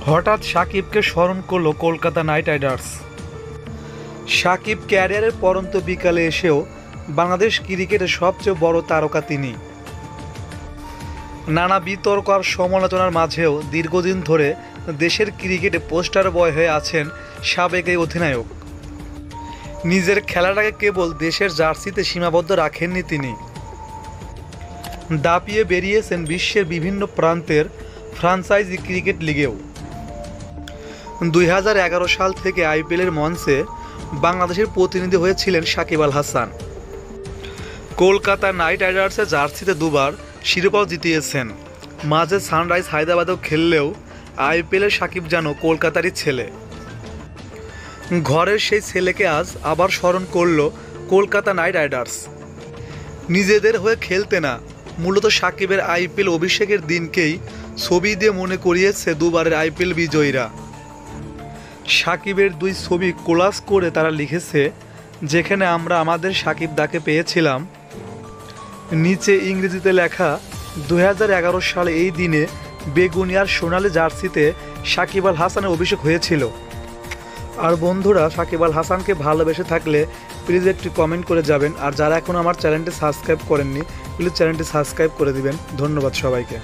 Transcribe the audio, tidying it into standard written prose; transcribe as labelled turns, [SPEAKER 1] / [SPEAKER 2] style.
[SPEAKER 1] হঠাৎ সাকিবকে স্মরণ করল কলকাতা নাইট রাইডার্স। সাকিব ক্যারিয়ারের পরন্ত বিকালে এসেও বাংলাদেশ ক্রিকেটের সবচেয়ে বড় তারকা তিনি। নানা বিতর্ক আর সমালোচনার মাঝেও দীর্ঘদিন ধরে দেশের ক্রিকেটে পোস্টার বয় হয়ে আছেন সাবেক এই অধিনায়ক। নিজের খেলাটাকে কেবল দেশের জার্সিতে সীমাবদ্ধ রাখেননি তিনি, দাপিয়ে বেরিয়েছেন বিশ্বের বিভিন্ন প্রান্তের ফ্রাঞ্চাইজি ক্রিকেট লিগেও। 2011 সাল থেকে আইপিএলের মঞ্চে বাংলাদেশের প্রতিনিধি হয়েছিলেন সাকিব আল হাসান। কলকাতা নাইট রাইডার্সের জার্সিতে দুবার শিরোপাও জিতিয়েছেন। মাঝে সানরাইজ হায়দ্রাবাদেও খেললেও আইপিএলের সাকিব যেন কলকাতারই ছেলে। ঘরের সেই ছেলেকে আজ আবার স্মরণ করল কলকাতা নাইট রাইডার্স। নিজেদের হয়ে খেলতে না, মূলত সাকিবের আইপিএল অভিষেকের দিনকেই ছবি দিয়ে মনে করিয়েছে দুবারের আইপিএল বিজয়ীরা। সাকিবের দুই ছবি কোলাজ করে তারা লিখেছে, যেখানে আমরা আমাদের সাকিব দাকে পেয়েছিলাম। নিচে ইংরেজিতে লেখা 2011 সালে এই দিনে বেগুনিয়ার সোনালী জার্সিতে সাকিব আল হাসানের অভিষেক হয়েছিল। আর বন্ধুরা, সাকিব আল হাসানকে ভালোবেসে থাকলে প্লিজ একটি কমেন্ট করে যাবেন। আর যারা এখনও আমার চ্যানেলটি সাবস্ক্রাইব করেননি, প্লিজ চ্যানেলটি সাবস্ক্রাইব করে দিবেন। ধন্যবাদ সবাইকে।